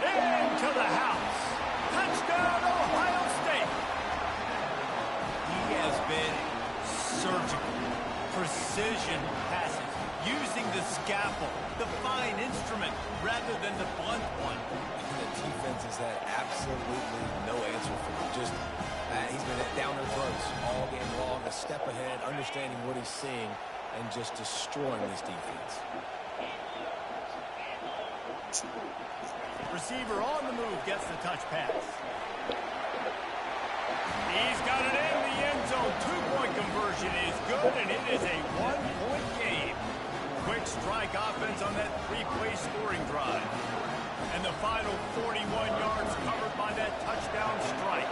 [SPEAKER 2] Into the house. Touchdown, Ohio State. He has been surgical. Precision passes. Using the scalpel, the fine instrument, rather than the blunt one.
[SPEAKER 3] The defense has had absolutely no answer for him. Just he's been down their throats all game long, a step ahead, understanding what he's seeing, and just destroying this defense.
[SPEAKER 2] Receiver on the move gets the touch pass. He's got it in the end zone. 2-point conversion is good, and it is a 1-point game. Quick strike offense on that 3-play scoring drive. And the final 41 yards covered by that touchdown strike.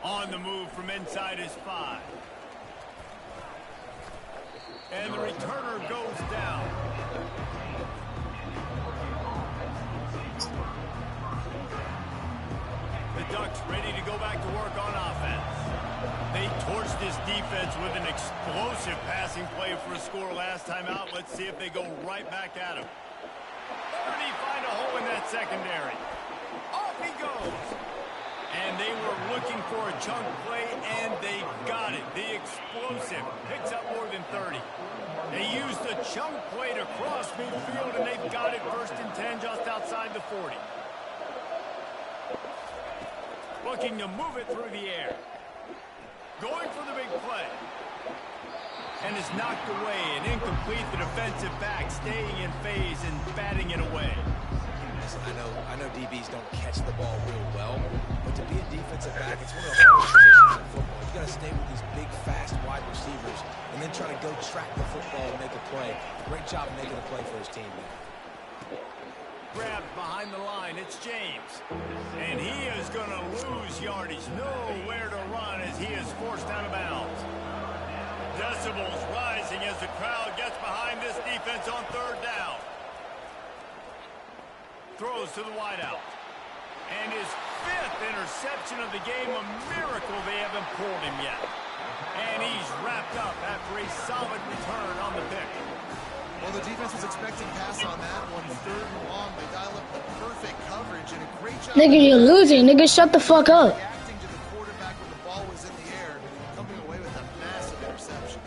[SPEAKER 2] On the move from inside his 5. And the returner goes down. The Ducks ready to go back to work on offense. They torched this defense with an explosive passing play for a score last time out. Let's see if they go right back at him. Or did he find a hole in that secondary? Off he goes. And they were looking for a chunk play, and they got it. The explosive picks up more than 30. They used a chunk play to cross midfield, and they've got it 1st and 10 just outside the 40. Looking to move it through the air. Going for the big play. And is knocked away and incomplete. The defensive back staying in phase and batting it away.
[SPEAKER 3] I know DBs don't catch the ball real well, but to be a defensive back, it's one of the hardest positions in football. You got to stay with these big, fast wide receivers and then try to go track the football and make a play. Great job making a play for his team there.
[SPEAKER 2] Grabbed behind the line, it's James. And he is going to lose yardage. Nowhere to run as he is forced out of bounds. Decibels rising as the crowd gets behind this defense on 3rd down. Throws to the wideout. And his 5th interception of the game, a miracle they haven't pulled him yet. And he's wrapped up after a solid return on the pick.
[SPEAKER 4] Well, the defense was expecting pass on that one. 3rd and long. They dial up the perfect coverage and a great job.
[SPEAKER 1] Nigga, you're losing. Nigga, shut the fuck up.
[SPEAKER 4] Reacting to the quarterback when the ball was in the air, coming away with a massive interception.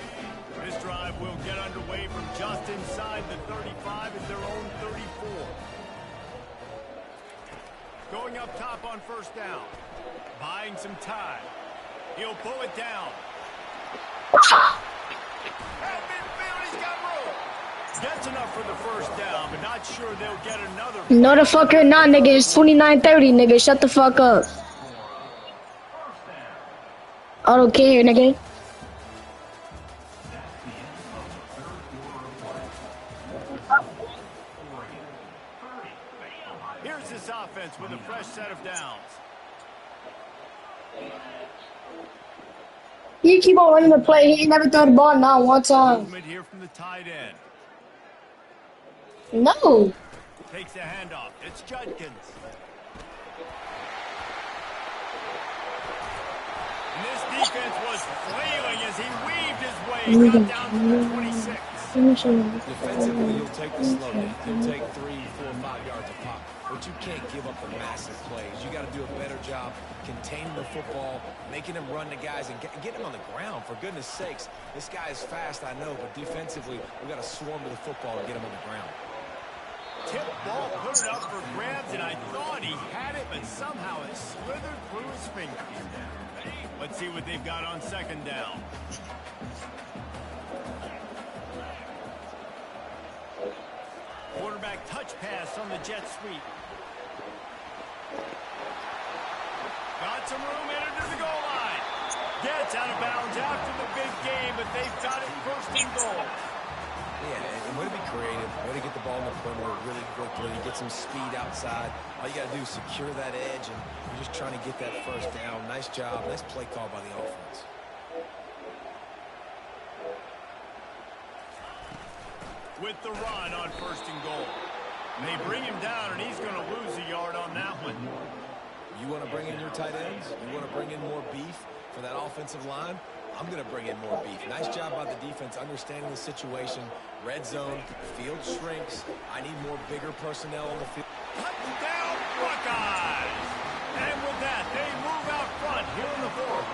[SPEAKER 2] This drive will get underway from just inside the 35 at their own 34. Going up top on 1st down. Buying some time. He'll pull it down. At midfield, he's got room. Gets enough for the 1st down, but not sure they'll get another.
[SPEAKER 1] No the fuck you're not, nigga. It's 29-30, nigga. Shut the fuck up. I don't care, nigga.
[SPEAKER 2] Here's this offense with a fresh set of downs.
[SPEAKER 1] You keep on running the play. He ain't never throw the ball not one time.
[SPEAKER 2] Movement here from the tight end.
[SPEAKER 1] No.
[SPEAKER 2] Takes a handoff. It's Judkins. And this defense was flailing as he weaved his way. Got down to the 26.
[SPEAKER 3] Defensively, you'll take the slow down. You'll take 3, 4, 5 yards of pop. But you can't give up the massive plays. You got to do a better job containing the football, making him run the guys, and getting him on the ground. For goodness sakes, this guy is fast, I know, but defensively, we got to swarm to the football and get him on the ground.
[SPEAKER 2] Tip ball, put it up for grabs, and I thought he had it, but somehow it slithered through his fingers. Let's see what they've got on 2nd down. Quarterback touch pass on the jet sweep. Got some room, entered to the goal line. Gets out of bounds after the big game, but they've got it 1st and goal.
[SPEAKER 3] Yeah, and way to be creative, way to get the ball in the perimeter really quickly, get some speed outside. All you got to do is secure that edge, and you're just trying to get that 1st down. Nice job. Nice play call by the offense.
[SPEAKER 2] With the run on 1st and goal. They bring him down, and he's going to lose a yard on that one.
[SPEAKER 3] You want to bring in your tight ends? You want to bring in more beef for that offensive line? I'm going to bring in more beef. Nice job by the defense understanding the situation. Red zone, field shrinks. I need more bigger personnel on the field.
[SPEAKER 2] Touchdown, Buckeyes! And with that, they move out front here in the 4th.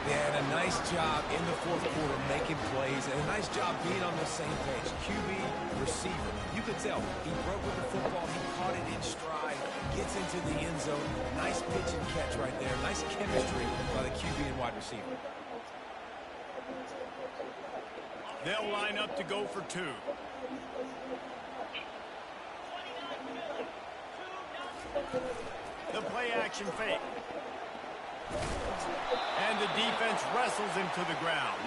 [SPEAKER 3] Yeah, and a nice job in the 4th quarter making plays, and a nice job being on the same page. QB, receiver. You could tell he broke with the football. He caught it in stride, gets into the end zone. Nice pitch and catch right there. Nice chemistry by the QB and wide receiver.
[SPEAKER 2] They'll line up to go for 2. The play action fake. And the defense wrestles him to the ground.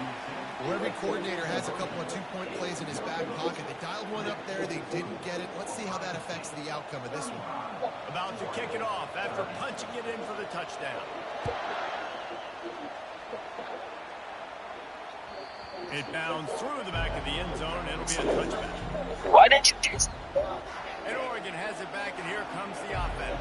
[SPEAKER 4] Well, every coordinator has a couple of two-point plays in his back pocket. They dialed one up there. They didn't get it. Let's see how that affects the outcome of this one.
[SPEAKER 2] About to kick it off after punching it in for the touchdown. It bounds through the back of the end zone, and it'll be a touchback.
[SPEAKER 1] Why didn't you do
[SPEAKER 2] And Oregon has it back, and here comes the offense.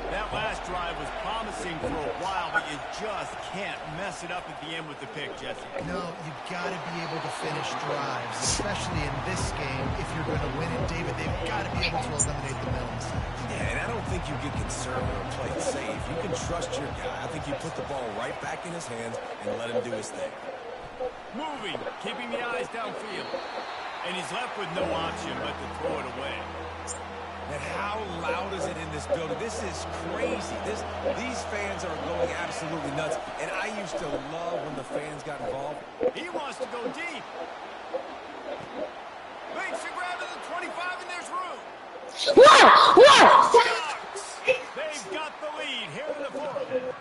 [SPEAKER 2] That last drive was promising for a while, but you just can't mess it up at the end with the pick, Jesse.
[SPEAKER 4] No, you've got to be able to finish drives, especially in this game. If you're going to win it, David, they've got to be able to eliminate the middle mistakes.
[SPEAKER 3] Yeah, and I don't think you get conservative or play it safe. You can trust your guy. I think you put the ball right back in his hands and let him do his thing.
[SPEAKER 2] Moving, keeping the eyes downfield. And he's left with no option but to throw it away.
[SPEAKER 3] And how loud is it in this building? This is crazy. These fans are going absolutely nuts. And I used to love when the fans got involved.
[SPEAKER 2] He wants to go deep. Makes a grab at the 25, and there's room. They've got the lead here in the fourth.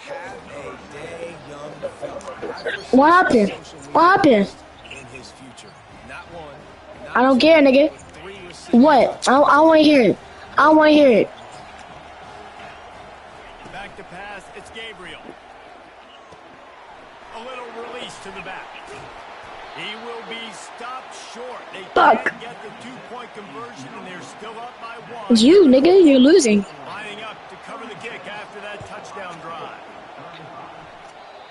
[SPEAKER 3] Have a day, young fella.
[SPEAKER 1] What happened? What happened?
[SPEAKER 3] In his future. Not one.
[SPEAKER 1] I don't care, nigga. What? I want to hear it. I want to hear it.
[SPEAKER 2] Back to pass. It's Gabriel. A little release to the back. He will be stopped short. They can't get the two-point conversion, and they're still up by one.
[SPEAKER 1] It's you, nigga. You're losing.
[SPEAKER 2] Lining up to cover the kick after that touchdown drive.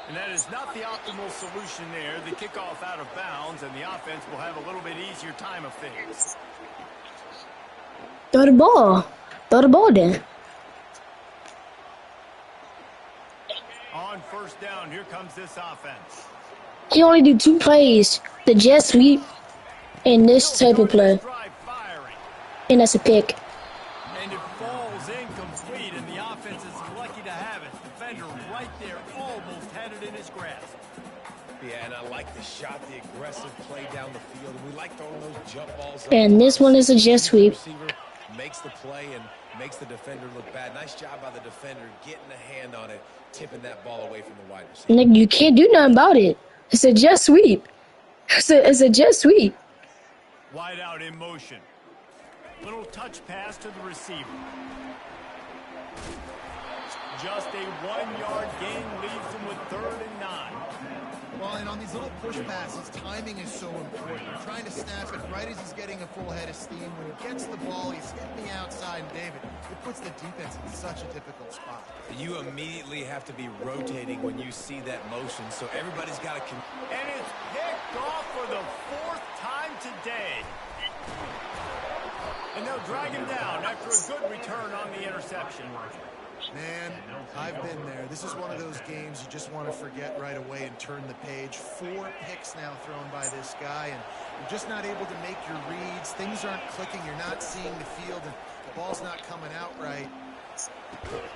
[SPEAKER 2] And that is not the optimal solution there. The kickoff out of bounds, and the offense will have a little bit easier time of things.
[SPEAKER 1] Throw the ball. Throw the ball then.
[SPEAKER 2] On first down, here comes this offense.
[SPEAKER 1] He only do 2 plays. The jet sweep and this type of play. And that's a pick.
[SPEAKER 2] And it falls incomplete, and the offense is lucky to have it. Defender right there almost had it in his grasp.
[SPEAKER 3] Yeah, and I like the shot, the aggressive play down the field. We like throwing those jump balls.
[SPEAKER 1] And this one is a jet sweep.
[SPEAKER 3] Receiver makes the play and makes the defender look bad. Nice job by the defender getting a hand on it, tipping that ball away from the wide receiver.
[SPEAKER 1] Nigga, you can't do nothing about it. It's a jet sweep. It's a jet sweep.
[SPEAKER 2] Wide out in motion. Little touch pass to the receiver. Just a 1-yard gain leaves him with 3rd and 9.
[SPEAKER 4] Well, and on these little push passes, timing is so important. You're trying to snap it right as he's getting a full head of steam. When he gets the ball, he's hitting the outside, and David, it puts the defense in such a difficult spot.
[SPEAKER 3] You immediately have to be rotating when you see that motion, so everybody's got to...
[SPEAKER 2] And it's picked off for the 4th time today. And they'll drag him down after a good return on the interception.
[SPEAKER 4] Man, I've been there. This is one of those games you just want to forget right away and turn the page. 4 picks now thrown by this guy, and you're just not able to make your reads. Things aren't clicking. You're not seeing the field, and the ball's not coming out right.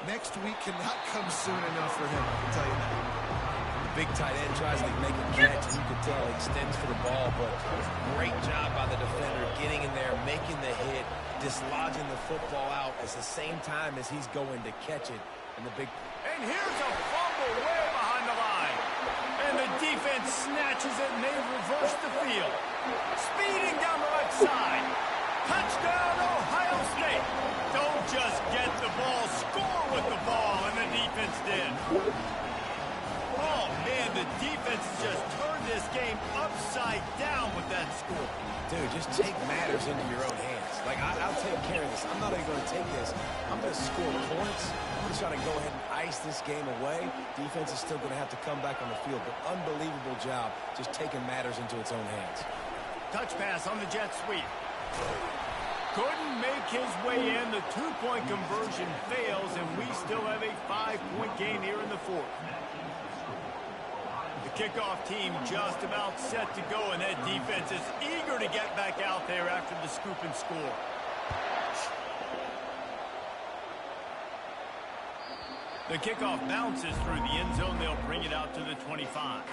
[SPEAKER 4] Next week cannot come soon enough for him, I can tell you that.
[SPEAKER 3] The big tight end tries to make a catch, and you can tell he extends for the ball, but great job by the defender getting in there, making the hit, dislodging the football out at the same time as he's going to catch it. And
[SPEAKER 2] And here's a fumble way behind the line. And the defense snatches it, and they reverse the field. Speeding down the right side. Touchdown, Ohio State. Don't just get the ball, score with the ball, and the defense did. Oh, man, the defense has just turned this game upside down with that score.
[SPEAKER 3] Dude, just take matters into your own hands. Like, I'll take care of this. I'm not even going to take this. I'm going to score points. I'm just trying to go ahead and ice this game away. Defense is still going to have to come back on the field, but unbelievable job just taking matters into its own hands.
[SPEAKER 2] Touch pass on the jet sweep. Couldn't make his way in. The 2-point conversion fails, and we still have a 5-point game here in the 4th. The kickoff team just about set to go, and that defense is eager to get back out there after the scoop and score. The kickoff bounces through the end zone. They'll bring it out to the 25.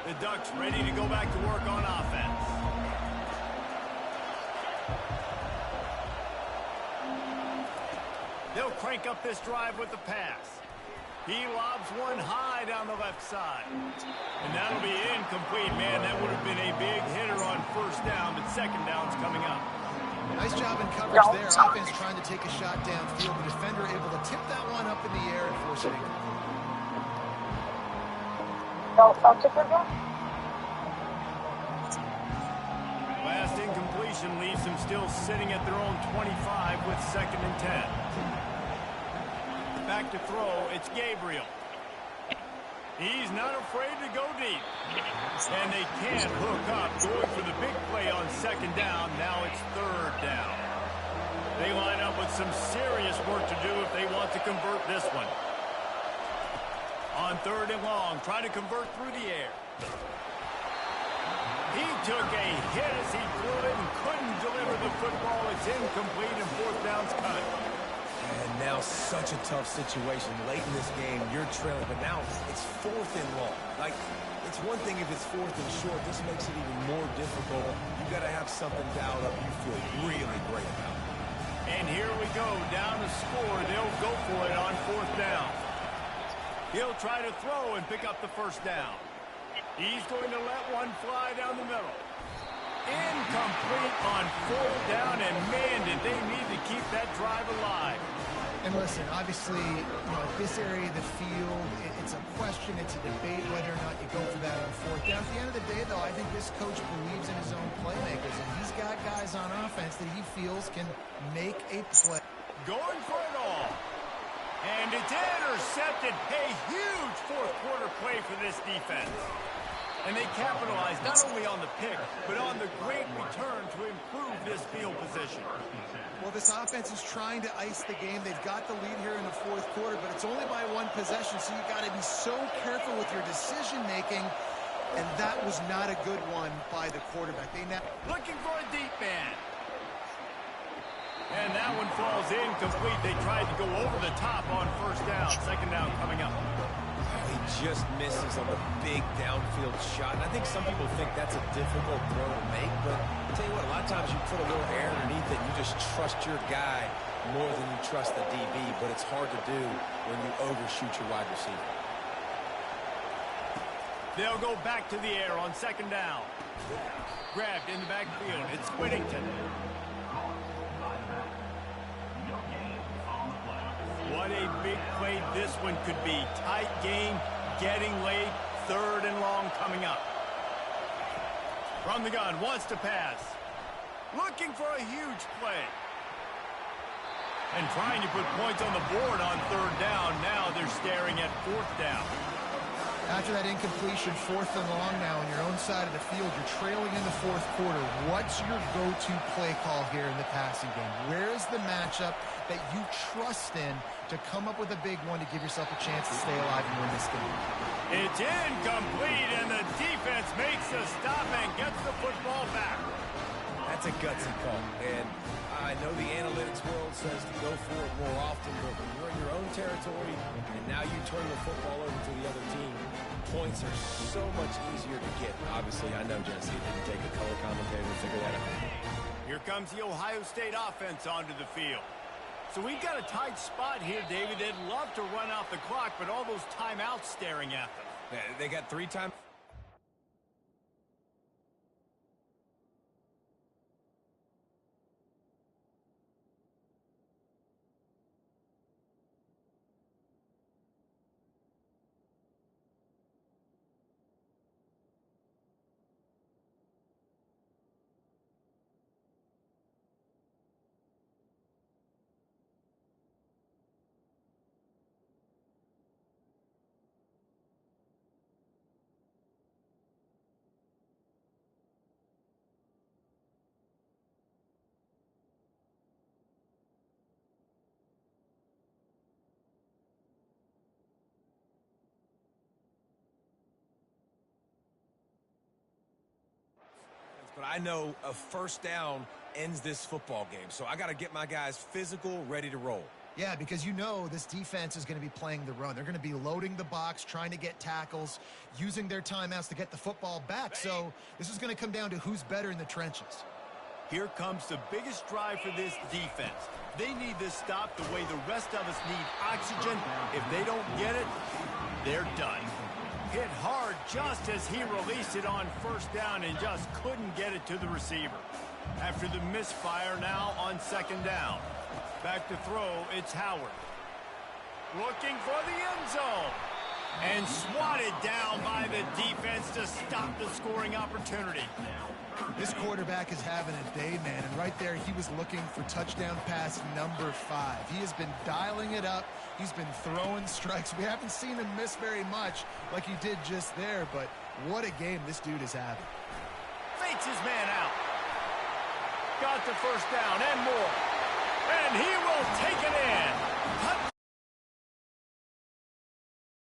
[SPEAKER 2] The Ducks ready to go back to work on offense. They'll crank up this drive with the pass. He lobs one high down the left side. And that'll be incomplete, man. That would have been a big hitter on first down, but second down's coming up.
[SPEAKER 4] Nice job in coverage there. Offense trying to take a shot downfield. The defender able to tip that one up in the air and force it incomplete.
[SPEAKER 2] Last incompletion leaves them still sitting at their own 25 with 2nd and 10. Back to throw, it's Gabriel. He's not afraid to go deep. And they can't hook up, going for the big play on 2nd down. Now it's 3rd down. They line up with some serious work to do if they want to convert this one. On 3rd and long, trying to convert through the air. He took a hit as he threw it and couldn't deliver the football. It's incomplete and 4th down's cut.
[SPEAKER 3] And now such a tough situation. Late in this game, you're trailing, but now it's 4th and long. Like, it's one thing if it's 4th and short. This makes it even more difficult. You got to have something dialed up you feel really great about.
[SPEAKER 2] And here we go, down to score. They'll go for it on 4th down. He'll try to throw and pick up the 1st down. He's going to let one fly down the middle. Incomplete on 4th down, and man, did they need to keep that drive alive.
[SPEAKER 4] And listen, obviously, at this area of the field, it's a question, it's a debate whether or not you go for that on 4th down. At the end of the day, though, I think this coach believes in his own playmakers, and he's got guys on offense that he feels can make a play.
[SPEAKER 2] Going for it all. And it's intercepted. A huge 4th quarter play for this defense. And they capitalized not only on the pick, but on the great return to improve this field position.
[SPEAKER 4] Well, this offense is trying to ice the game. They've got the lead here in the 4th quarter, but it's only by 1 possession, so you got to be so careful with your decision-making, and that was not a good one by the quarterback.
[SPEAKER 2] Looking for a deep man. And that one falls incomplete. They tried to go over the top on 1st down. 2nd down coming up.
[SPEAKER 3] He just misses on the big downfield shot. And I think some people think that's a difficult throw to make, but I'll tell you what, a lot of times you put a little air underneath it, you just trust your guy more than you trust the DB, but it's hard to do when you overshoot your wide receiver.
[SPEAKER 2] They'll go back to the air on 2nd down. Grabbed in the backfield. It's Whittington. What a big play this one could be. Tight game, getting late, 3rd and long coming up. From the gun, wants to pass. Looking for a huge play. And trying to put points on the board on 3rd down. Now they're staring at 4th down.
[SPEAKER 4] After that incompletion, 4th and long now on your own side of the field, you're trailing in the 4th quarter. What's your go-to play call here in the passing game? Where is the matchup that you trust in to come up with a big one to give yourself a chance to stay alive and win this game?
[SPEAKER 2] It's incomplete, and the defense makes a stop and gets the football back.
[SPEAKER 3] That's a gutsy call, and I know the analytics world says to go for it more often, but when you're in your own territory and now you turn the football over to the other team, points are so much easier to get. Obviously, I know, Jesse, it didn't take a color commentator to figure that out.
[SPEAKER 2] Here comes the Ohio State offense onto the field. So we've got a tight spot here, David. They'd love to run out the clock, but all those timeouts staring at them.
[SPEAKER 3] They got 3 times. But I know a 1st down ends this football game. So I got to get my guys physical, ready to roll.
[SPEAKER 4] Yeah, because you know this defense is going to be playing the run. They're going to be loading the box, trying to get tackles, using their timeouts to get the football back. So this is going to come down to who's better in the trenches.
[SPEAKER 2] Here comes the biggest drive for this defense. They need this stop the way the rest of us need oxygen. If they don't get it, they're done. Hit hard just as he released it on first down and just couldn't get it to the receiver. After the misfire, now on second down. Back to throw, it's Howard. Looking for the end zone. And swatted down by the defense to stop the scoring opportunity.
[SPEAKER 4] This quarterback is having a day, man, and right there he was looking for touchdown pass number 5. He has been dialing it up. He's been throwing strikes. We haven't seen him miss very much like he did just there, but what a game this dude is having.
[SPEAKER 2] Fakes his man out. Got the first down and more.